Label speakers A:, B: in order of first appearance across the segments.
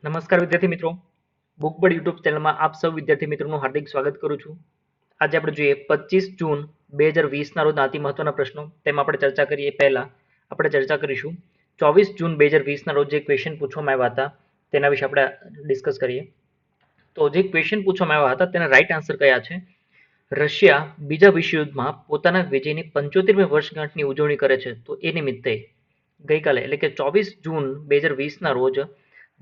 A: નમસ્કાર વિદ્યાર્થી મિત્રો, બુકબર્ડ યુટ્યુબ ચેનલમાં આપ સૌ વિદ્યાર્થી મિત્રોનું હાર્દિક સ્વાગત કરું છું. આજે આપણે જોઈએ 25 જૂન 2020ના રોજ અતિ મહત્વના પ્રશ્નો. તેમાં આપણે ચર્ચા કરીએ પહેલા આપણે ચર્ચા કરીશું 24 જૂન 2020ના રોજ જે ક્વેશ્ચન પૂછવામાં આવ્યા હતા તેના વિશે આપણે ડિસ્કસ કરીએ. તો જે ક્વેશ્ચન પૂછવામાં આવ્યા હતા તેના રાઈટ આન્સર કયા છે? રશિયા બીજા વિશ્વયુદ્ધમાં પોતાના વિજયની 75મી વર્ષગાંઠની ઉજવણી કરે છે. તો એ નિમિત્તે ગઈકાલે એટલે કે 24 જૂન 2020ના રોજ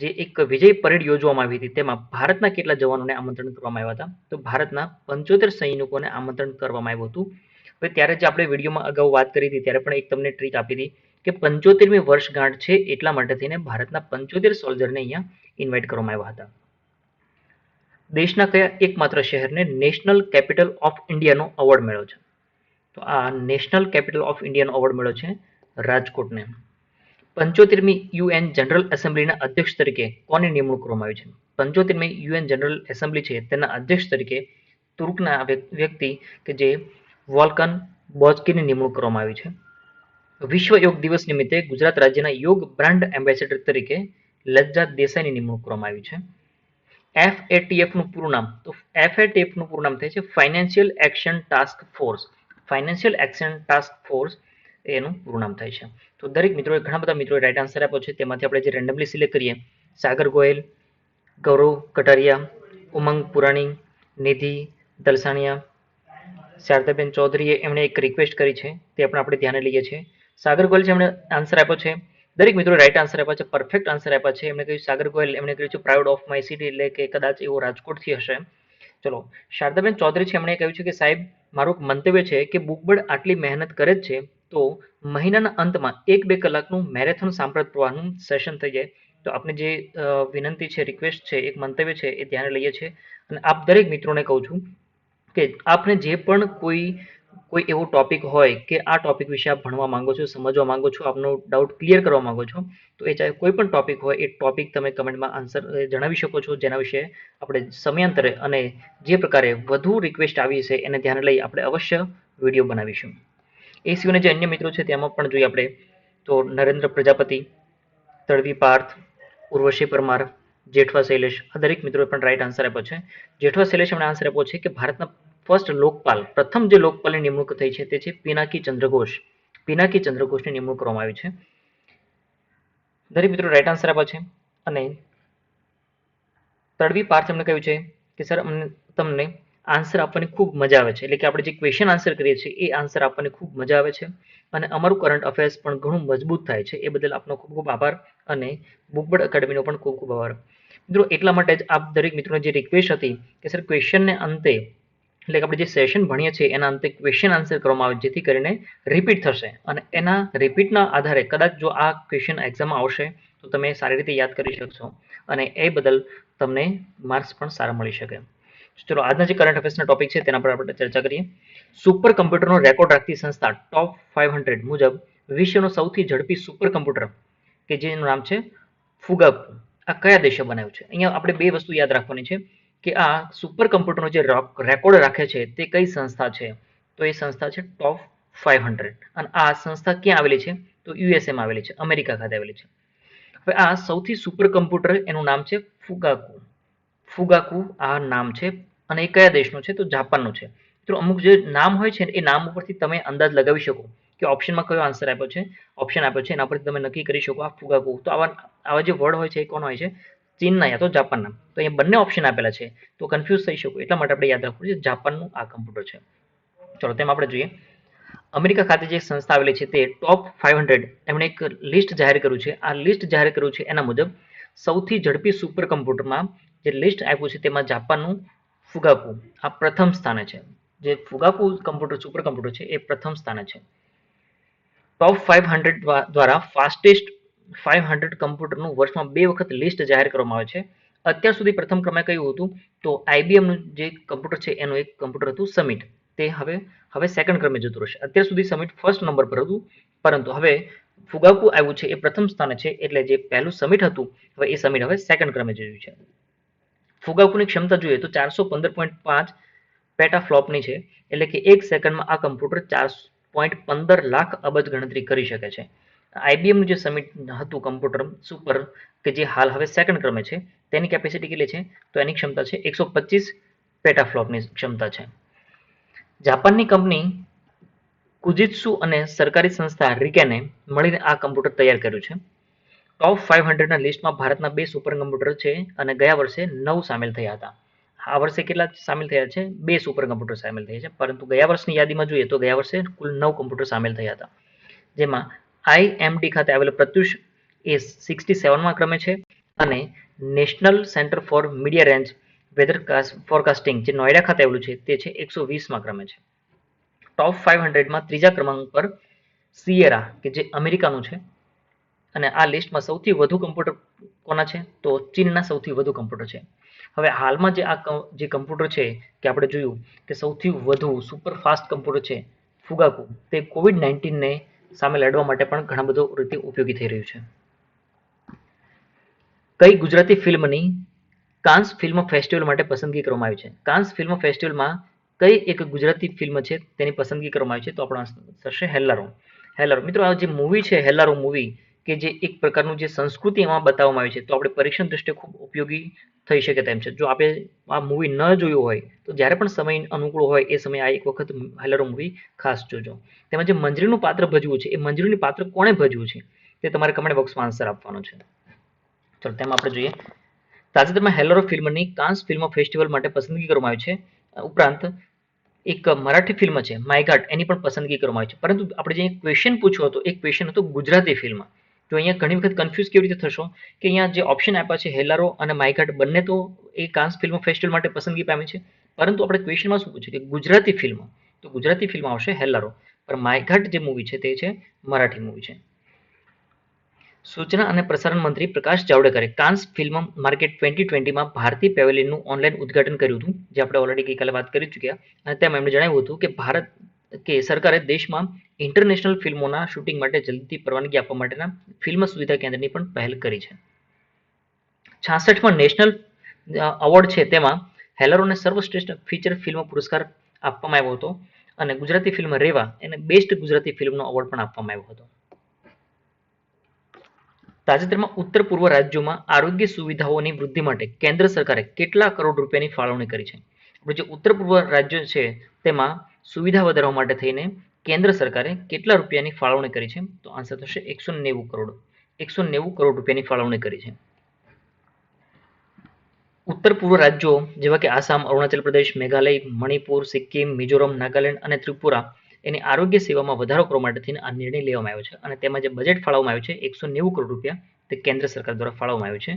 A: જે એક વિજય પરેડ યોજવામાં આવી હતી તેમાં ભારતના કેટલા જવાનોને આમંત્રણ કરવામાં આવ્યા હતા? તો ભારતના 75 સૈનિકોને આમંત્રણ કરવામાં આવ્યું હતું. હવે ત્યારે જે આપણે વિડીયોમાં અગાઉ વાત કરી હતી ત્યારે પણ એક તમને ટ્રીક આપી હતી કે 75મી વર્ષગાંઠ છે એટલા માટે થઈને ભારતના 75 સોલ્જરને અહીંયા ઇન્વાઇટ કરવામાં આવ્યા હતા. દેશના કયા એકમાત્ર શહેરને નેશનલ કેપિટલ ઓફ ઇન્ડિયાનો એવોર્ડ મળ્યો છે? તો આ નેશનલ કેપિટલ ઓફ ઇન્ડિયાનો એવોર્ડ મળ્યો છે રાજકોટને. 75મી યુએન જનરલ એસેમ્બલીના અધ્યક્ષ તરીકે કોની નિમણૂક કરવામાં આવી છે? 75મી યુએન જનરલ એસેમ્બલી છે તેના અધ્યક્ષ તરીકે તુર્કના વ્યક્તિ કે જે વોલ્કન બોઝકીની નિમણૂક કરવામાં આવી છે. વિશ્વ યોગ દિવસ નિમિત્તે ગુજરાત રાજ્યના યોગ બ્રાન્ડ એમ્બેસેડર તરીકે લજ્જા દેસાઈની નિમણૂક કરવામાં આવી છે. એફએટીએફનું પૂરું નામ? તો એફએટીએફનું પૂરું નામ થાય છે financial action task force. Financial action task force એનું પૂરું નામ થાય છે. તો દરેક મિત્રોએ ઘણા બધા મિત્રોએ રાઈટ આન્સર આપ્યો છે. તેમાંથી આપણે જે રેન્ડમલી સિલેક્ટ કરીએ સાગર ગોયલ, ગૌરવ કટારિયા, ઉમંગ પુરાણી, નિધિ દલસાણિયા, શારદાબેન ચૌધરીએ એમણે એક રિક્વેસ્ટ કરી છે તે પણ આપણે ધ્યાને લઈએ છીએ. સાગર ગોયલ છે એમણે આન્સર આપ્યો છે. દરેક મિત્રો રાઈટ આન્સર આપ્યા છે, પરફેક્ટ આન્સર આપ્યા છે. એમણે કહ્યું સાગર ગોયલ એમણે કહ્યું છે પ્રાઉડ ઓફ માય સિટી એટલે કે કદાચ એવો રાજકોટથી હશે. ચલો શારદાબેન ચૌધરી છે એમણે કહ્યું છે કે સાહેબ મારું મંતવ્ય છે કે બુકબર્ડ આટલી મહેનત કરે જ છે તો મહિનાના અંતમાં 1-2 કલાકનું મેરેથોન સાંપ્રત પ્રવાહનું સેશન થઈ જાય. તો આપની જે વિનંતી છે, રિક્વેસ્ટ છે, એક મંતવ્ય છે એ ધ્યાને લઈએ છીએ. અને આપ દરેક મિત્રોને કહું છું કે આપને જે પણ કોઈ એવો ટોપિક હોય કે આ ટોપિક વિશે આપ ભણવા માંગો છો, સમજવા માંગો છો, આપનો ડાઉટ ક્લિયર કરવા માંગો છો તો એ ચાહે કોઈ પણ ટોપિક હોય એ ટોપિક તમે કમેન્ટમાં આન્સર જણાવી શકો છો, જેના વિશે આપણે સમયાંતરે અને જે પ્રકારે વધુ રિક્વેસ્ટ આવી છે એને ધ્યાને લઈ આપણે અવશ્ય વિડીયો બનાવીશું. એ સિવાયના જે અન્ય મિત્રો છે તેમાં પણ જોઈએ આપણે તો નરેન્દ્ર પ્રજાપતિ, તળવી પાર્થ, ઉર્વશી પરમાર, જેઠવા શૈલેષ આ દરેક મિત્રોએ પણ રાઈટ આન્સર આપ્યો છે. જેઠવા શૈલેષ એમણે આન્સર આપ્યો છે કે ભારતના ફર્સ્ટ લોકપાલ, પ્રથમ જે લોકપાલની નિમણૂક થઈ છે તે છે પિનાકી ચંદ્ર ઘોષ. પિનાકી ચંદ્ર ઘોષની નિમણૂક કરવામાં આવી છે. દરેક મિત્રો રાઈટ આન્સર આપ્યા છે. અને તળવી પાર્થ એમણે કહ્યું છે કે સર તમને આન્સર આપવાની ખૂબ મજા આવે છે, એટલે કે આપણે જે ક્વેશ્ચન આન્સર કરીએ છીએ એ આન્સર આપવાની ખૂબ મજા આવે છે અને અમારું કરંટ અફેર્સ પણ ઘણું મજબૂત થાય છે. એ બદલ આપનો ખૂબ ખૂબ આભાર અને બુકબર્ડ એકેડમીનો પણ ખૂબ ખૂબ આભાર. મિત્રો એટલા માટે જ આપ દરેક મિત્રોને જે રિક્વેસ્ટ હતી કે સર ક્વેશ્ચનને અંતે એટલે કે આપણે જે સેશન ભણીએ છીએ એના અંતે ક્વેશ્ચન આન્સર કરવામાં આવે જેથી કરીને રિપીટ થશે અને એના રિપીટના આધારે કદાચ જો આ ક્વેશ્ચન એક્ઝામમાં આવશે તો તમે સારી રીતે યાદ કરી શકશો અને એ બદલ તમને માર્ક્સ પણ સારા મળી શકે. ચલો આજના જે કરંટ અફેર્સના ટોપિક છે તેના પર આપણે ચર્ચા કરીએ. સુપર કમ્પ્યુટરનો રેકોર્ડ રાખતી સંસ્થા ટોપ 500 મુજબ વિશ્વનું સૌથી ઝડપી સુપર કમ્પ્યુટર કે જેનું નામ છે ફુગાકુ આ કયા દેશે બનાવ્યું છે? અહીંયા આપણે બે વસ્તુ યાદ રાખવાની છે કે આ સુપર કમ્પ્યુટરનો જે રેકોર્ડ રાખે છે તે કઈ સંસ્થા છે? તો એ સંસ્થા છે ટોપ 500 અને આ સંસ્થા ક્યાં આવેલી છે? તો યુએસએમાં આવેલી છે, અમેરિકા ખાતે આવેલી છે. હવે આ સૌથી સુપર કમ્પ્યુટર એનું નામ છે ફુગાકુ. ફુગાકુ આ નામ છે અને એ કયા દેશનું છે? તો જાપાનનું છે. તો અમુક જે નામ હોય છે એ નામ ઉપરથી તમે અંદાજ લગાવી શકો કે ઓપ્શનમાં કયો આન્સર આપ્યો છે, ઓપ્શન આપ્યો છે એના પરથી તમે નક્કી કરી શકો આ ફુગાકુ. તો આવા જે વર્ડ હોય છે એ કોણ હોય છે? ચીનના યા તો જાપાનના. તો અહીંયા બંને ઓપ્શન આપેલા છે તો કન્ફ્યુઝ થઈ શકો એટલા માટે આપણે યાદ રાખવું છે જાપાનનું આ કમ્પ્યુટર છે. ચલો તેમાં આપણે જોઈએ અમેરિકા ખાતે જે સંસ્થા આવેલી છે તે ટોપ 500 એમણે એક લિસ્ટ જાહેર કર્યું છે. આ લિસ્ટ જાહેર કર્યું છે એના મુજબ સૌથી ઝડપી સુપર કમ્પ્યુટરમાં જે લિસ્ટ આપ્યું છે તેમાં જાપાનનું ફુગાકુ આ પ્રથમ સ્થાને છે. જે ફુગાકુ કમ્પ્યુટર સુપર કમ્પ્યુટર છે એ પ્રથમ સ્થાને છે. ટોપ 500 દ્વારા ફાસ્ટેસ્ટ 500 કમ્પ્યુટરનું વર્ષમાં 2 વખત લિસ્ટ જાહેર કરવામાં આવે છે. અત્યાર સુધી પ્રથમ ક્રમે કયું હતું? તો આઈબીએમનું જે કમ્પ્યુટર છે એનું એક કમ્પ્યુટર હતું સમિટ. તે હવે સેકન્ડ ક્રમે જતું રહેશે. અત્યાર સુધી સમિટ ફર્સ્ટ નંબર પર હતું પરંતુ હવે ફુગાકુ આવ્યું છે એ પ્રથમ સ્થાને છે એટલે જે પહેલું સમિટ હતું હવે એ સમિટ હવે સેકન્ડ ક્રમે જયું છે. ફુગાકુની ક્ષમતા જોઈએ તો 415.5 પેટાફ્લોપની છે એટલે કે 1 સેકન્ડમાં આ કમ્પ્યુટર 4.15 લાખ અબજ ગણતરી કરી શકે છે IBM નું જે સમિટ હતું કમ્પ્યુટર સુપર કે જે હાલ હવે સેકન્ડ ક્રમે છે, તેની કેપેસિટી કેટલી છે? તો એની ક્ષમતા છે 125 પેટાફ્લોપની ક્ષમતા છે. જાપાનની કંપની કુજિત્સુ અને સરકારી સંસ્થા રિકેને મળીને આ કમ્પ્યુટર તૈયાર કર્યું છે. ટોપ 500 ના લિસ્ટમાં ભારતના 2 સુપર કમ્પ્યુટર છે અને ગયા વર્ષે 9 સામેલ થયા હતા. આ વર્ષે કેટલા સામેલ થયા છે? 2 સુપર કમ્પ્યુટર સામેલ થયા છે, પરંતુ ગયા વર્ષની યાદીમાં જોઈએ તો ગયા વર્ષે કુલ 9 કમ્પ્યુટર સામેલ થયા હતા, જેમાં IMD ખાતે આવેલો પ્રત્યુષ એ 67માં ક્રમે છે અને national centre for media range weather forecasting જે નોઈડા ખાતે આવેલું છે તે છે 120માં ક્રમે છે. ટોપ 500માં ત્રીજા ક્રમાંક પર સિયેરા કે જે અમેરિકાનું છે, અને આ લિસ્ટમાં સૌથી વધુ કમ્પ્યુટર કોના છે? તો ચીનના સૌથી વધુ કમ્પ્યુટર છે. હવે હાલમાં જે કમ્પ્યુટર છે કે આપણે જોયું કે સૌથી વધુ સુપર ફાસ્ટ કમ્પ્યુટર છે ફુગાકુ, તે COVID-19 ને સામે લડવા માટે પણ ઘણા બધો રીતે ઉપયોગી થઈ રહ્યું છે. કઈ ગુજરાતી ફિલ્મની કાન્સ ફિલ્મ ફેસ્ટિવલ માટે પસંદગી કરવામાં આવી છે? કાન્સ ફિલ્મ ફેસ્ટિવલમાં કઈ એક ગુજરાતી ફિલ્મ છે તેની પસંદગી કરવામાં આવી છે? તો આપણો આન્સર થશે હેલ્લારો. હેલ્લારો. મિત્રો, આ જે મૂવી છે હેલ્લારો મૂવી, કે જે એક પ્રકારનું જે સંસ્કૃતિ એમાં બતાવવામાં આવી છે, તો આપણે પરીક્ષણ દ્રષ્ટિએ ખૂબ ઉપયોગી થઈ શકે તેમ છે. જો આપણે આ મૂવી ન જોયું હોય તો જ્યારે પણ સમય અનુકૂળ હોય એ સમયે આ એક વખત હેલ્લારો મૂવી ખાસ જોજો. તેમાં જે મંજરીનું પાત્ર ભજવું છે, એ મંજરીનું પાત્ર કોણે ભજવું છે તે તમારે કમેન્ટ બોક્સમાં આન્સર આપવાનો છે. ચલો, તેમાં આપણે જોઈએ. તાજેતરમાં હેલ્લારો ફિલ્મની કાન્સ ફિલ્મ ફેસ્ટિવલ માટે પસંદગી કરવામાં આવી છે. ઉપરાંત એક મરાઠી ફિલ્મ છે માયઘાટ, એની પણ પસંદગી કરવામાં આવી છે. પરંતુ આપણે જે ક્વેશ્ચન પૂછ્યો હતો એ ક્વેશ્ચન હતો ગુજરાતી ફિલ્મ. તો અહીંયા ઘણી વખત કન્ફ્યુઝ કેવી રીતે થશો કે અહીંયા જે ઓપ્શન આપ્યા છે હેલ્લારો અને માયઘાટ, બંને તો એ કાન્સ ફિલ્મ ફેસ્ટિવલ માટે પસંદગી પામી છે, પરંતુ આપણે ક્વેશ્ચનમાં શું પૂછ્યું કે ગુજરાતી ફિલ્મ, તો ગુજરાતી ફિલ્મ આવશે હેલ્લારો, પણ માયઘાટ જે મૂવી છે તે છે મરાઠી મૂવી છે. સૂચના અને પ્રસારણ મંત્રી પ્રકાશ જાવડેકરે કાન્સ ફિલ્મ માર્કેટ 2020માં ભારતીય પેવેલિયનનું ઓનલાઈન ઉદ્ઘાટન કર્યું હતું, જે આપણે ઓલરેડી ગઈકાલે વાત કરી ચૂક્યા. અને તેમાં એમણે જણાવ્યું હતું કે સરકારે દેશમાં ઇન્ટરનેશનલ ફિલ્મોના શૂટિંગ માટે જલ્દીથી પરવાનગી આપવા માટેના ફિલ્મ સુવિધા કેન્દ્રની પણ પહેલ કરી છે. 66માં નેશનલ એવોર્ડ છે તેમાં હેલ્લારોને સર્વશ્રેષ્ઠ ફીચર ફિલ્મ પુરસ્કાર આપવામાં આવ્યો હતો, અને ગુજરાતી ફિલ્મ રેવા એને બેસ્ટ ગુજરાતી ફિલ્મનો એવોર્ડ પણ આપવામાં આવ્યો હતો. તાજેતરમાં ઉત્તર પૂર્વ રાજ્યોમાં આરોગ્ય સુવિધાઓની વૃદ્ધિ માટે કેન્દ્ર સરકારે કેટલા કરોડ રૂપિયાની ફાળવણી કરી છે? આપણે જે ઉત્તર પૂર્વ રાજ્યો છે તેમાં સુવિધા વધારવા માટે થઈને કેન્દ્ર સરકારે કેટલા રૂપિયાની ફાળવણી કરી છે? તો આન્સર થશે 190 કરોડ. 190 કરોડ રૂપિયાની ફાળવણી કરી છે. ઉત્તર પૂર્વ રાજ્યો જેવા કે આસામ, અરુણાચલ પ્રદેશ, મેઘાલય, મણિપુર, સિક્કિમ, મિઝોરમ, નાગાલેન્ડ અને ત્રિપુરા એની આરોગ્ય સેવામાં વધારો કરવા માટે થઈને આ નિર્ણય લેવામાં આવ્યો છે, અને તેમાં જે બજેટ ફાળવવામાં આવ્યું છે 190 કરોડ રૂપિયા, તે કેન્દ્ર સરકાર દ્વારા ફાળવવામાં આવ્યું છે.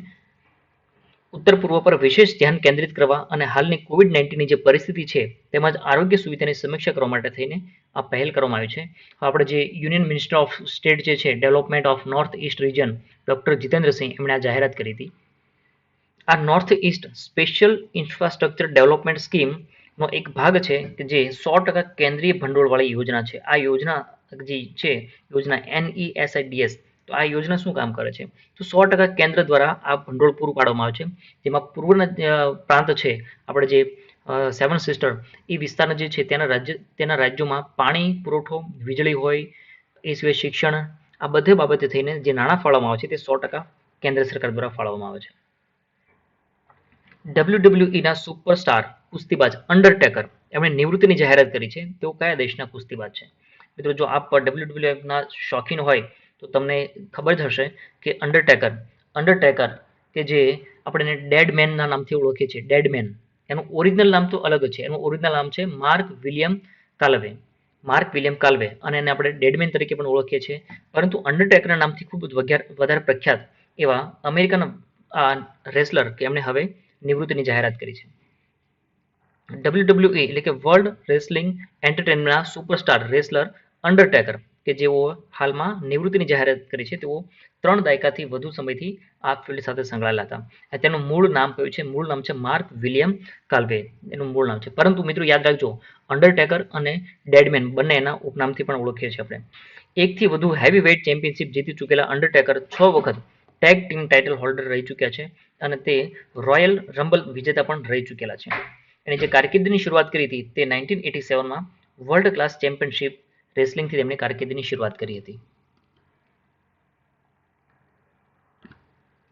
A: ઉત્તર પૂર્વ પર વિશેષ ધ્યાન કેન્દ્રિત કરવા અને હાલની COVID-19ની જે પરિસ્થિતિ છે તેમજ આરોગ્ય સુવિધાની સમીક્ષા કરવા માટે થઈને આ પહેલ કરવામાં આવી છે. આપણે જે યુનિયન મિનિસ્ટર ઓફ સ્ટેટ જે છે development of North East region, doctor Jitendrasingh, એમણે આ જાહેરાત કરી હતી. આ North East special infrastructure development સ્કીમનો એક ભાગ છે કે જે 100% કેન્દ્રીય ભંડોળવાળી યોજના છે. આ યોજના જે છે યોજના NESIDS, તો આ યોજના શું કામ કરે છે? તો 100% કેન્દ્ર દ્વારા આ ભંડોળ પૂરું પાડવામાં આવે છે, જેમાં પૂર્વના પ્રાંત છે આપણે જે 7 સિસ્ટર એ વિસ્તારના જે છે તેના રાજ્યોમાં પાણી પુરવઠો, વીજળી હોય, એ સિવાય શિક્ષણ, આ બધી બાબતે થઈને જે નાણાં ફાળવવામાં આવે છે તે 100% કેન્દ્ર સરકાર દ્વારા ફાળવવામાં આવે છે. WWEના સુપરસ્ટાર કુસ્તીબાજ અંડરટેકર એમણે નિવૃત્તિની જાહેરાત કરી છે. તેઓ કયા દેશના કુસ્તીબાજ છે? મિત્રો, જો આપ WWEના શોખીન હોય તો તમને ખબર જ હશે કે અંડરટેકર કે જે આપણે ડેડ મેનના નામથી ઓળખીએ છીએ, ડેડ મેન, એનું ઓરિજિનલ નામ તો અલગ છે. એનું ઓરિજિનલ નામ છે માર્ક વિલિયમ કાલ્વે, અને એને આપણે ડેડમેન તરીકે પણ ઓળખીએ છીએ. પરંતુ અંડરટેકરના નામથી ખૂબ વધારે પ્રખ્યાત એવા અમેરિકન રેસલર કે એમણે હવે નિવૃત્તિની જાહેરાત કરી છે. WWE એટલે કે વર્લ્ડ રેસલિંગ એન્ટરટેનમેન્ટના સુપરસ્ટાર રેસલર અંડરટેકર કે જેઓ હાલમાં નિવૃત્તિની જાહેરાત કરી છે, તેઓ 3 દાયકાથી વધુ સમયથી આ ફિલ્ડ સાથે સંકળાયેલા હતા. તેનું મૂળ નામ કયું છે? મૂળ નામ છે માર્ક વિલિયમ કાલ્વે, એનું મૂળ નામ છે. પરંતુ મિત્રો યાદ રાખજો, અંડરટેકર અને ડેડમેન બંને એના ઉપનામથી પણ ઓળખીએ છીએ આપણે. એકથી વધુ હેવી વેઇટ ચેમ્પિયનશિપ જીતી ચૂકેલા અંડરટેકર 6 વખત ટેગ ટીમ ટાઇટલ હોલ્ડર રહી ચૂક્યા છે, અને તે રોયલ રમ્બલ વિજેતા પણ રહી ચૂકેલા છે. એની જે કારકિર્દીની શરૂઆત કરી હતી તે 1987માં વર્લ્ડ ક્લાસ ચેમ્પિયનશિપ રેસલિંગથી તેમની કારકિર્દીની શરૂઆત કરી હતી.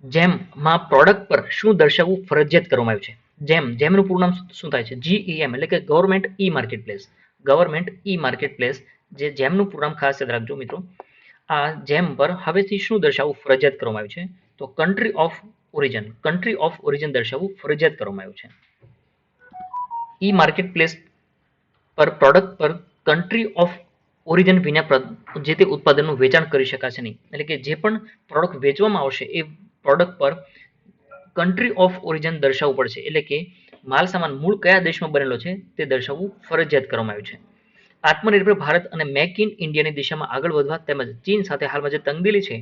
A: જેમમાં પ્રોડક્ટ પર શું દર્શાવવું ફરજિયાત કરવામાં આવ્યું છે? જેમનું પૂરું નામ શું થાય છે? GEM એટલે કે government e market place. Government e market place, જેમનું પૂરું નામ ખાસ યાદ રાખજો મિત્રો. આ જેમ પર હવેથી શું દર્શાવવું ફરજિયાત કરવામાં આવ્યું છે? તો કન્ટ્રી ઓફ ઓરિજિન દર્શાવવું ફરજિયાત કરવામાં આવ્યું છે. ઈ માર્કેટ પ્લેસ પર પ્રોડક્ટ પર કન્ટ્રી ઓફ ઓરિજિન વિના જે તે ઉત્પાદનનું વેચાણ કરી શકાશે નહીં. એટલે કે જે પણ પ્રોડક્ટ વેચવામાં આવશે એ પ્રોડક્ટ પર કન્ટ્રી ઓફ ઓરિજિન દર્શાવવું પડશે. એટલે કે માલ સામાન મૂળ કયા દેશમાં બનેલો છે તે દર્શાવવું ફરજિયાત કરવામાં આવ્યું છે. આત્મનિર્ભર ભારત અને મેક ઇન ઇન્ડિયાની દિશામાં આગળ વધવા તેમજ ચીન સાથે હાલમાં જે તંગદિલી છે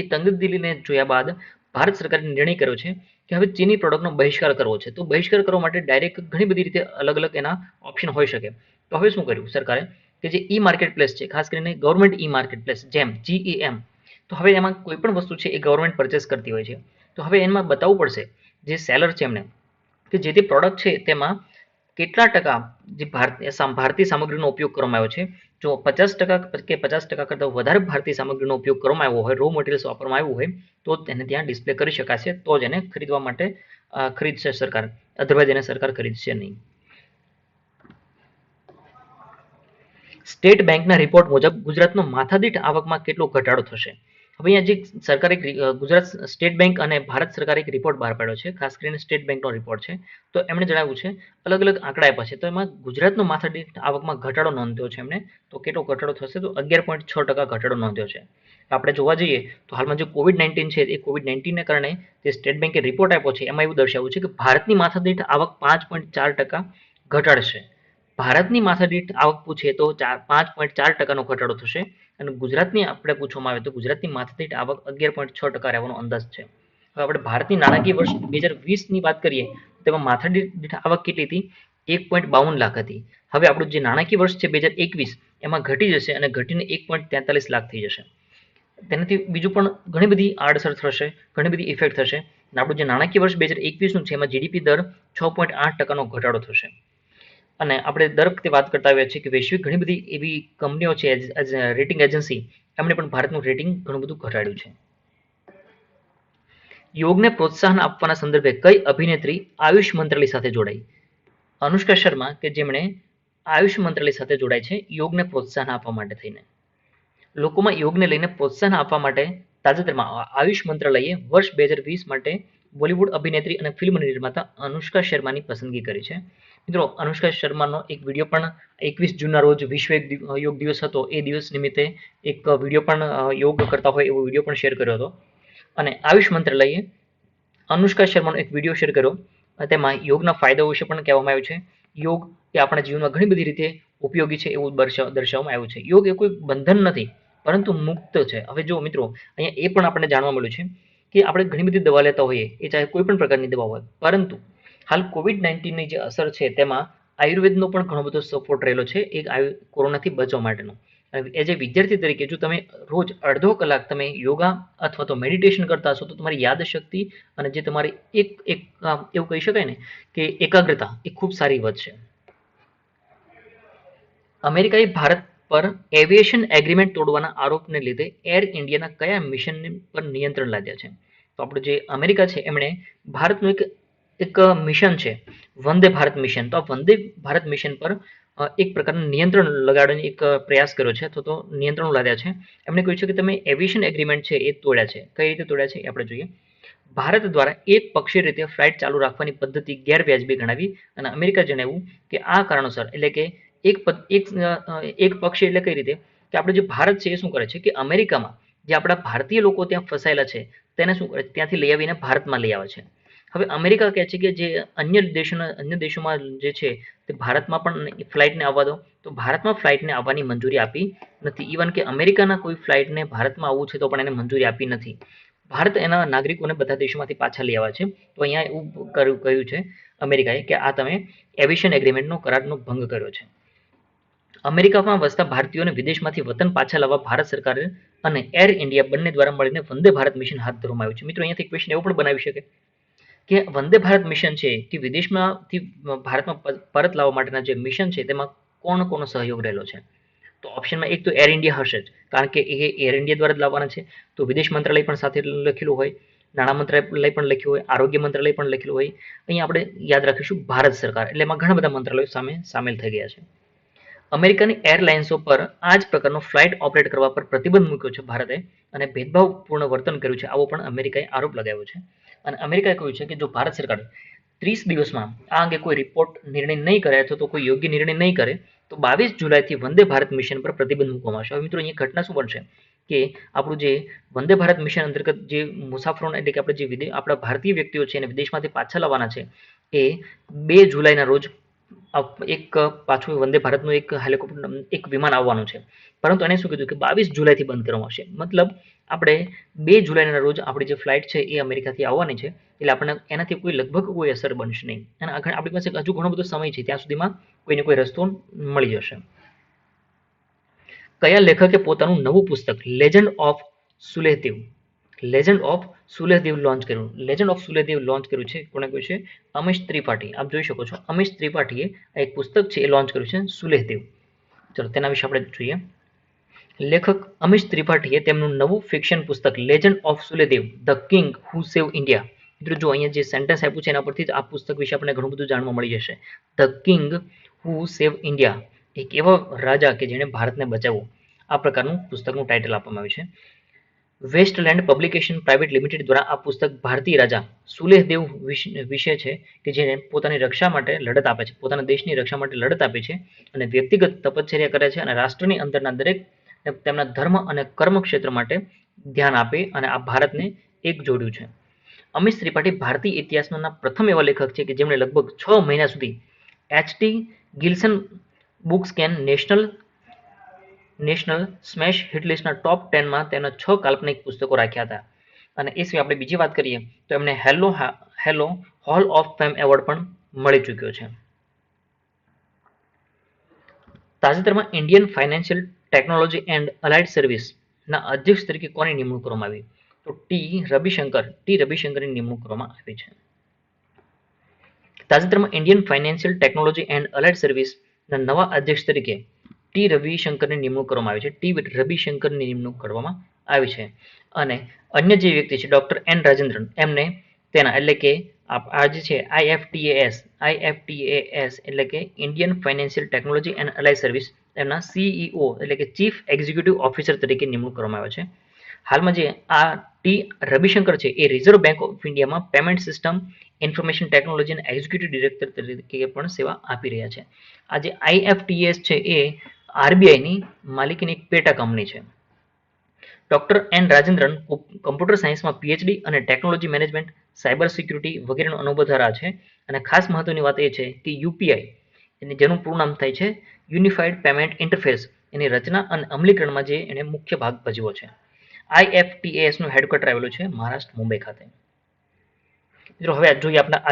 A: એ તંગદિલીને જોયા બાદ ભારત સરકારે નિર્ણય કર્યો છે કે હવે ચીની પ્રોડક્ટનો બહિષ્કાર કરવો છે. તો બહિષ્કાર કરવા માટે ડાયરેક્ટ ઘણી બધી રીતે અલગ અલગ એના ઓપ્શન હોઈ શકે. તો હવે શું કર્યું સરકારે કે જે ઈ માર્કેટ પ્લેસ છે, ખાસ કરીને government e market place GEM, તો હવે એમાં કોઈ પણ વસ્તુ છે એ ગવર્મેન્ટ પરચેસ કરતી હોય છે. તો હવે એમાં બતાવવું પડશે જે સેલર છે એમને કે જે તે પ્રોડક્ટ છે તેમાં કેટલા ટકા જે ભારતીય સામગ્રીનો ઉપયોગ કરવામાં આવ્યો છે. જો 50% કે 50% કરતાં વધારે ભારતીય સામગ્રીનો ઉપયોગ કરવામાં આવ્યો હોય, રો મટીરિયલ્સ વાપરવામાં આવ્યું હોય, તો તેને ત્યાં ડિસ્પ્લે કરી શકાશે. તો જ એને ખરીદવા માટે ખરીદશે સરકાર, અધરવાઇઝ એને સરકાર ખરીદશે નહીં. સ્ટેટ બેંકના રિપોર્ટ મુજબ ગુજરાતનો માથાદીઠ આવકમાં કેટલો ઘટાડો થશે? હવે અહીંયા જે સરકારે ગુજરાત સ્ટેટ બેંક અને ભારત સરકારે એક રિપોર્ટ બહાર પાડ્યો છે, ખાસ કરીને સ્ટેટ બેંકનો રિપોર્ટ છે. તો એમણે જણાવ્યું છે, અલગ અલગ આંકડા આપ્યા છે. તો એમાં ગુજરાતનો માથાદીઠ આવકમાં ઘટાડો નોંધ્યો છે એમણે. તો કેટલો ઘટાડો થશે? તો 11.6% ઘટાડો નોંધ્યો છે. આપણે જોવા જઈએ તો હાલમાં જે COVID-19 છે એ COVID-19ને કારણે જે સ્ટેટ બેંકે રિપોર્ટ આપ્યો છે એમાં એવું દર્શાવ્યું છે કે ભારતની માથાદીઠ આવક 5.4% ઘટાડશે. ભારતની માથાદીઠ આવક પૂછે તો 5.4%નો ઘટાડો થશે. અને ગુજરાતની આપણે પૂછવામાં આવે તો ગુજરાતની માથાદીઠ આવક 11.6% રહેવાનો અંદાજ છે. હવે આપણે ભારતની નાણાકીય વર્ષ 2020ની વાત કરીએ તો તેમાં માથાદીઠ આવક કેટલી હતી? 1.52 લાખ હતી. હવે આપણું જે નાણાકીય વર્ષ છે 2021 એમાં ઘટી જશે અને ઘટીને 1.43 લાખ થઈ જશે. તેનાથી બીજું પણ ઘણી બધી આડઅસર થશે, ઘણી બધી ઇફેક્ટ થશે. અને આપણું જે નાણાકીય વર્ષ 2021નું છે એમાં GDP દર 6.8%નો ઘટાડો થશે. અને આપણે દર વખતે વાત કરતા આવ્યા છીએ કે વૈશ્વિક ઘણી બધી એવી કંપનીઓ છે રેટિંગ એજન્સી, એમણે પણ ભારતનું રેટિંગ ઘણું બધું ઘટાડ્યું છે. યોગને પ્રોત્સાહન આપવાના સંદર્ભે કઈ અભિનેત્રી આયુષ મંત્રાલય સાથે જોડાઈ? અનુષ્કા શર્મા, કે જેમણે આયુષ મંત્રાલય સાથે જોડાય છે યોગને પ્રોત્સાહન આપવા માટે થઈને. લોકોમાં યોગને લઈને પ્રોત્સાહન આપવા માટે તાજેતરમાં આયુષ મંત્રાલયે વર્ષ 2020 માટે બોલિવૂડ અભિનેત્રી અને ફિલ્મ નિર્માતા અનુષ્કા શર્માની પસંદગી કરી છે. મિત્રો, અનુષ્કા શર્માનો એક વિડીયો પણ 21 જૂનના રોજ વિશ્વ યોગ દિવસ હતો, એ દિવસ નિમિત્તે એક વિડીયો પણ યોગ કરતા હોય એવો વિડીયો પણ શેર કર્યો હતો. અને આયુષ મંત્રાલયે અનુષ્કા શર્માનો એક વિડીયો શેર કર્યો. તેમાં યોગના ફાયદાઓ વિશે પણ કહેવામાં આવ્યું છે. યોગ એ આપણા જીવનમાં ઘણી બધી રીતે ઉપયોગી છે એવું દર્શાવવામાં આવ્યું છે. યોગ એ કોઈ બંધન નથી, પરંતુ મુક્ત છે. હવે જો મિત્રો, અહીંયા એ પણ આપણને જાણવા મળ્યું છે કે આપણે ઘણી બધી દવા લેતા હોઈએ, એ ચાહે કોઈ પણ પ્રકારની દવા હોય, પરંતુ હાલ COVID-19ની જે અસર છે તેમાં આયુર્વેદનો પણ ઘણો બધો સપોર્ટ રહેલો છે એક કોરોનાથી બચવા માટેનો. એઝ એ વિદ્યાર્થી તરીકે જો તમે રોજ અડધો કલાક તમે યોગા અથવા તો મેડિટેશન કરતા હશો તો તમારી યાદશક્તિ અને જે તમારી એક એવું કહી શકાય ને કે એકાગ્રતા એ ખૂબ સારી વધશે. અમેરિકાએ ભારત પર એવિએશન એગ્રીમેન્ટ તોડવાના આરોપને લીધે એર ઇન્ડિયાના કયા મિશન પર નિયંત્રણ લાદ્યા છે? તો આપણું જે અમેરિકા છે એમણે ભારતનું એક મિશન છે, વંદે ભારત મિશન. તો આ વંદે ભારત મિશન પર એક પ્રકારનું નિયંત્રણ લગાડવાનો એક પ્રયાસ કર્યો છે, તો નિયંત્રણો લાદ્યા છે. એમણે કહ્યું છે કે તમે એવિએશન એગ્રીમેન્ટ છે એ તોડ્યા છે. કઈ રીતે તોડ્યા છે એ આપણે જોઈએ. ભારત દ્વારા એક પક્ષીય રીતે ફ્લાઇટ ચાલુ રાખવાની પદ્ધતિ ગેરવ્યાજબી ગણાવી અને અમેરિકા જણાવ્યું કે આ કારણોસર, એટલે કે એક પક્ષી એટલે કઈ રીતે કે આપણે જે ભારત છે એ શું કરે છે કે અમેરિકામાં જે આપણા ભારતીય લોકો ત્યાં ફસાયેલા છે તેને શું કરે, ત્યાંથી લઈ આવીને ભારતમાં લઈ આવે છે. હવે અમેરિકા કહે છે કે જે અન્ય દેશોમાં જે છે તે ભારતમાં પણ ફ્લાઇટને આવવા દો, તો ભારતમાં ફ્લાઇટને આવવાની મંજૂરી આપી નથી. ઇવન કે અમેરિકાના કોઈ ફ્લાઇટને ભારતમાં આવવું છે તો પણ એને મંજૂરી આપી નથી. ભારત એના નાગરિકોને બધા દેશોમાંથી પાછા લઈ આવ્યા છે. તો અહીંયા એવું કહ્યું છે અમેરિકાએ કે આ તમે એવિએશન એગ્રીમેન્ટનો કરારનો ભંગ કર્યો છે. અમેરિકામાં વસતા ભારતીયોને વિદેશમાંથી વતન પાછા લાવવા ભારત સરકાર અને એર ઇન્ડિયા બંને દ્વારા મળીને વંદે ભારત મિશન હાથ ધરવામાં આવ્યું છે. મિત્રો, અહીંયાથી ક્વેશ્ચન એવો પણ બનાવી શકે કે વંદે ભારત મિશન છે કે વિદેશમાંથી ભારતમાં પરત લાવવા માટેના જે મિશન છે તેમાં કોનો સહયોગ રહેલો છે? તો ઓપ્શનમાં એક તો એર ઇન્ડિયા હશે જ, કારણ કે એ એર ઇન્ડિયા દ્વારા જ લાવવાના છે, તો વિદેશ મંત્રાલય પણ સાથે લખેલું હોય. નાણાં મંત્રાલય પણ લખ્યું હોય, આરોગ્ય મંત્રાલય પણ લખેલું હોય. અહીંયા આપણે યાદ રાખીશું ભારત સરકાર, એટલે એમાં ઘણા બધા મંત્રાલયો સામેલ થઈ ગયા છે. અમેરિકાની એરલાઇન્સો પર આ જ પ્રકારનો ફ્લાઇટ ઓપરેટ કરવા પર પ્રતિબંધ મૂક્યો છે ભારતે, અને ભેદભાવપૂર્ણ વર્તન કર્યું છે, આવો પણ અમેરિકાએ આરોપ લગાવ્યો છે. અને અમેરિકાએ કહ્યું છે કે જો ભારત સરકાર 30 દિવસમાં આ અંગે કોઈ રિપોર્ટ નિર્ણય નહીં કરે અથવા તો કોઈ યોગ્ય નિર્ણય નહીં કરે તો 22 જુલાઈથી વંદે ભારત મિશન પર પ્રતિબંધ મૂકવામાં આવશે. હવે મિત્રો અહીંયા ઘટના શું બનશે કે આપણું જે વંદે ભારત મિશન અંતર્ગત જે મુસાફરોને એટલે કે આપણે જે આપણા ભારતીય વ્યક્તિઓ છે એને વિદેશમાંથી પાછા લાવવાના છે એ 2 જુલાઈના રોજ એક પાછું વંદે ભારતનું એક હેલિકોપ્ટર એક વિમાન આવવાનું છે, પરંતુ એને શું કીધું કે 22 જુલાઈથી બંધ કરવામાં આવશે. મતલબ આપણે 2 જુલાઈના રોજ આપણી જે ફ્લાઇટ છે એ અમેરિકાથી આવવાની છે, એટલે આપણને એનાથી કોઈ લગભગ કોઈ અસર બનશે નહીં, અને આપણી પાસે હજુ ઘણો બધો સમય છે, ત્યાં સુધીમાં કોઈને કોઈ રસ્તો મળી જશે. કયા લેખકે પોતાનું નવું પુસ્તક લેજન્ડ ઓફ સુલેહદેવ લોન્ચ કર્યું? લેજન્ડ ઓફ સુલેહદેવ લોન્ચ કર્યું છે કોણે કર્યું છે? અમીશ ત્રિપાઠી. આપ જોઈ શકો છો અમીશ ત્રિપાઠીએ એક પુસ્તક છે એ લોન્ચ કર્યું છે સુલેહદેવ. ચલો તેના વિશે આપણે જોઈએ. લેખક અમીશ ત્રિપાઠીએ તેમનું નવું ફિક્શન પુસ્તક legend of Suheldev the king who save India. મિત્રો જો અહીંયા જે સેન્ટેન્સ આપ્યું છે એના પરથી જ આ પુસ્તક વિશે આપણને ઘણું બધું જાણવા મળી જશે. The king who save India, એક એવા રાજા કે જેણે ભારતને બચાવ્યું, આ પ્રકારનું પુસ્તકનું ટાઇટલ આપવામાં આવ્યું છે. વેસ્ટલેન્ડ પબ્લિકેશન પ્રાઇવેટ લિમિટેડ દ્વારા આ પુસ્તક ભારતીય રાજા સુલેહદેવ વિશે છે કે જેને પોતાની રક્ષા માટે લડત આપે છે, પોતાના દેશની રક્ષા માટે લડત આપે છે અને વ્યક્તિગત તપશ્ચર્યા કરે છે અને રાષ્ટ્રની અંદરના દરેક તેમના ધર્મ અને કર્મ ક્ષેત્ર માટે ધ્યાન આપે અને આ ભારતને એક જોડ્યું છે. અમીશ ત્રિપાઠી ભારતીય ઇતિહાસના પ્રથમ એવા લેખક છે કે જેમણે લગભગ 6 મહિના સુધી HT ગિલ્સન બુક્સ કેન નેશનલ સ્મેશ હિટલિસ્ટના ટોપ 10માં તેના 6 કાલ્પનિક પુસ્તકો રાખ્યા હતા. અને એ સિવાય આપણે બીજી વાત કરીએ તો એમને hello hall of fame award પણ મળી ચૂક્યો છે. તાજેતરમાં Indian financial technology and allied સર્વિસના અધ્યક્ષ તરીકે કોની નિમણૂક કરવામાં આવી? તો ટી રવિશંકરની નિમણૂક કરવામાં આવી છે. તાજેતરમાં Indian financial technology and allied સર્વિસના નવા અધ્યક્ષ તરીકે ટી રવિશંકરની નિમણૂક કરવામાં આવી છે. ટી રવિશંકરની નિમણૂક કરવામાં આવી છે. અને અન્ય જે વ્યક્તિ છે ડોક્ટર એન રાજેન્દ્રન, એમને તેના એટલે કે આ જે છે IFTAS એટલે કે Indian financial technology and allied service, એમના CEO એટલે કે ચીફ એક્ઝિક્યુટિવ ઓફિસર તરીકે નિમણૂક કરવામાં આવે છે. હાલમાં જે આ ટી રવિશંકર છે એ રિઝર્વ બેંક ઓફ ઇન્ડિયામાં પેમેન્ટ સિસ્ટમ ઇન્ફોર્મેશન ટેકનોલોજી અને એક્ઝિક્યુટિવ ડિરેક્ટર તરીકે પણ સેવા આપી રહ્યા છે. આ જે IFTAS છે એ RBIની માલિકીની એક પેટા કંપની છે. ડોક્ટર એન રાજેન્દ્રન કમ્પ્યુટર સાયન્સમાં PhD અને ટેકનોલોજી મેનેજમેન્ટ, સાયબર સિક્યુરિટી વગેરેનો અનુભવ ધરાવે છે. અને ખાસ મહત્વની વાત એ છે કે UPI જેનું પૂરું નામ થાય છે યુનિફાઈડ પેમેન્ટ ઇન્ટરફેસ, એની રચના અને અમલીકરણમાં જે એને મુખ્ય ભાગ ભજવ્યો છે. IFTAS નું હેડક્વાર્ટર આવેલું છે મહારાષ્ટ્ર મુંબઈ ખાતે. મિત્રો હવે જોઈએ આપણા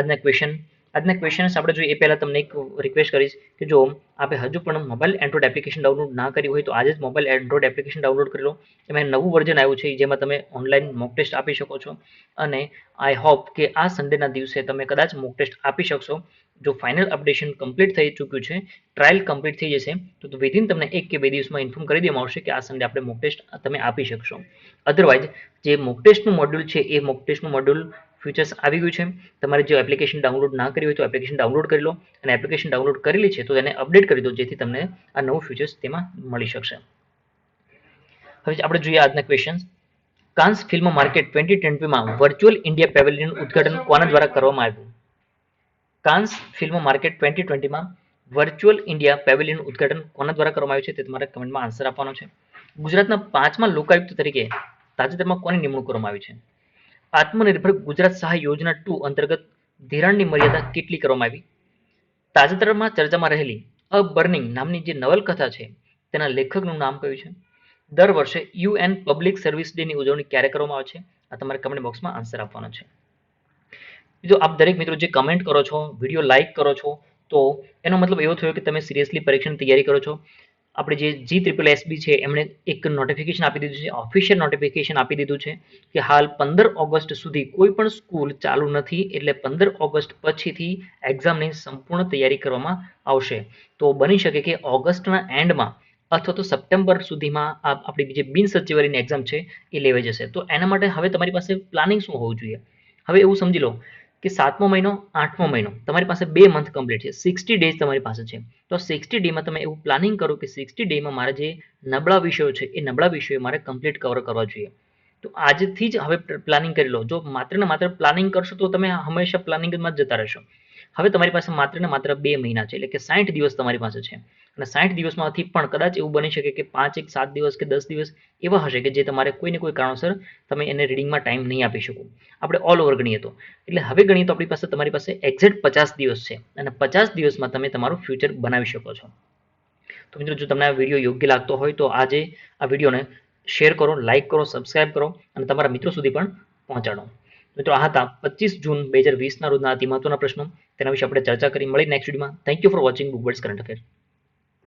A: આજના ક્વેશ્ચન્સ આપણે જોઈએ એ પહેલા તમને એક રિક્વેસ્ટ કરીશ કે જો આપે હજુ પણ મોબાઈલ એન્ડ્રોઇડ એપ્લિકેશન ડાઉનલોડ ના કરી હોય તો આજે જ મોબાઈલ એન્ડ્રોઇડ એપ્લિકેશન ડાઉનલોડ કરી લો. એમાં નવું વર્ઝન આવ્યું છે જેમાં તમે ઓનલાઈન મોક ટેસ્ટ આપી શકો છો, અને આઈ હોપ કે આ સન્ડેના દિવસે તમે કદાચ મોક ટેસ્ટ આપી શકશો. જો ફાઇનલ અપડેશન કમ્પ્લીટ થઈ ચૂક્યું છે, ટ્રાયલ કમ્પ્લીટ થઈ જશે તો વિધિન તમને 1 કે 2 દિવસમાં ઇન્ફોર્મ કરી દેવામાં આવશે કે આ સન્ડે આપણે મોક ટેસ્ટ તમે આપી શકશો. અધરવાઇઝ જે મોક ટેસ્ટનું મોડ્યુલ છે એ મોક ટેસ્ટનું મોડ્યુલ ફીચર્સ આવી ગયું છે. તમારે જો એપ્લિકેશન ડાઉનલોડ ના કરી હોય તો એપ્લિકેશન ડાઉનલોડ કરી લો, અને એપ્લિકેશન ડાઉનલોડ કરેલી છે તો તેને અપડેટ કરી દો જેથી તમને આ નવું ફીચર્સ તેમાં મળી શકશે. હવે આપણે જોઈએ આજના ક્વેશ્ચન. કાન્સ ફિલ્મ માર્કેટ 2020માં વર્ચ્યુઅલ ઇન્ડિયા પેવેલિયનનું ઉદ્ઘાટન કોના દ્વારા કરવામાં આવ્યું? કાન્સ ફિલ્મ માર્કેટ 2020માં વર્ચ્યુઅલ ઇન્ડિયા પેવેલિયનનું ઉદ્ઘાટન કોના દ્વારા કરવામાં આવ્યું છે તે તમારે કમેન્ટમાં આન્સર આપવાનો છે. ગુજરાતના 5મા લોકાયુક્ત તરીકે તાજેતરમાં કોની નિમણૂક કરવામાં આવી છે? આત્મનિર્ભર ગુજરાત સહાય યોજના 2 અંતર્ગત ધિરાણની મર્યાદા કેટલી કરવામાં આવી? તાજેતરમાં ચર્ચામાં રહેલી અ બર્નિંગ નામની જે નવલકથા છે તેના લેખકનું નામ કયું છે? દર વર્ષે UN પબ્લિક સર્વિસ ડેની ઉજવણી ક્યારે કરવામાં આવે છે? આ તમારે કમેન્ટ બોક્સમાં આન્સર આપવાનો છે. જો આપ દરેક મિત્રો જે કમેન્ટ કરો છો, વિડીયો લાઇક કરો છો, તો એનો મતલબ એવો થયો કે તમે સિરિયસલી પરીક્ષાની તૈયારી કરો છો. આપણે જે GSSB છે એમણે એક નોટિફિકેશન આપી દીધું છે, ઓફિશિયલ નોટિફિકેશન આપી દીધું છે કે હાલ 15 ઓગસ્ટ સુધી કોઈ પણ સ્કૂલ ચાલુ નથી, એટલે 15 ઓગસ્ટ પછીથી એક્ઝામની સંપૂર્ણ તૈયારી કરવામાં આવશે. તો બની શકે કે ઓગસ્ટના એન્ડમાં અથવા તો સપ્ટેમ્બર સુધીમાં આપણી જે બિન સચિવાલયની એક્ઝામ છે એ લેવાઈ જશે. તો એના માટે હવે તમારી પાસે પ્લાનિંગ શું હોવું જોઈએ? હવે એવું સમજી લો કે 7મો મહિનો 8મો મહિનો તમારી પાસે 2 મંથ કમ્પ્લીટ છે, 60 ડેઝ તમારી પાસે છે. તો 60 ડેમાં તમે એવું પ્લાનિંગ કરો કે 60 ડેમાં મારા જે નબળા વિષયો છે એ નબળા વિષયો મારે કમ્પ્લીટ કવર કરવા જોઈએ. તો આજથી જ હવે પ્લાનિંગ કરી લો. જો માત્ર ને માત્ર પ્લાનિંગ કરશો તો તમે હંમેશા પ્લાનિંગમાં જ જતા રહેશો. હવે તમારી પાસે માત્ર ને માત્ર 2 મહિના છે, એટલે કે 60 દિવસ તમારી પાસે છે. અને 60 દિવસમાંથી પણ કદાચ એવું બની શકે કે 5 7 દિવસ કે 10 દિવસ એવા હશે કે જે તમારે કોઈને કોઈ કારણોસર તમે એને રીડિંગમાં ટાઈમ નહીં આપી શકો. આપણે ઓલ ઓવર ગણીએ તો, એટલે હવે ગણીએ તો આપણી પાસે તમારી પાસે એક્ઝેક્ટ 50 દિવસ છે અને 50 દિવસમાં તમે તમારું ફ્યુચર બનાવી શકો છો. તો મિત્રો, જો તમને આ વિડીયો યોગ્ય લાગતો હોય તો આજે આ વિડીયોને શેર કરો, લાઇક કરો, સબસ્ક્રાઇબ કરો અને તમારા મિત્રો સુધી પણ પહોંચાડો. મિત્રો, આ હતા 25 જૂન 2020ના રોજના અતિ મહત્વના પ્રશ્નો. તેના વિશે આપણે ચર્ચા કરી. મળી નેક્સ્ટ વિડીયોમાં. Thank you for watching book world current affair.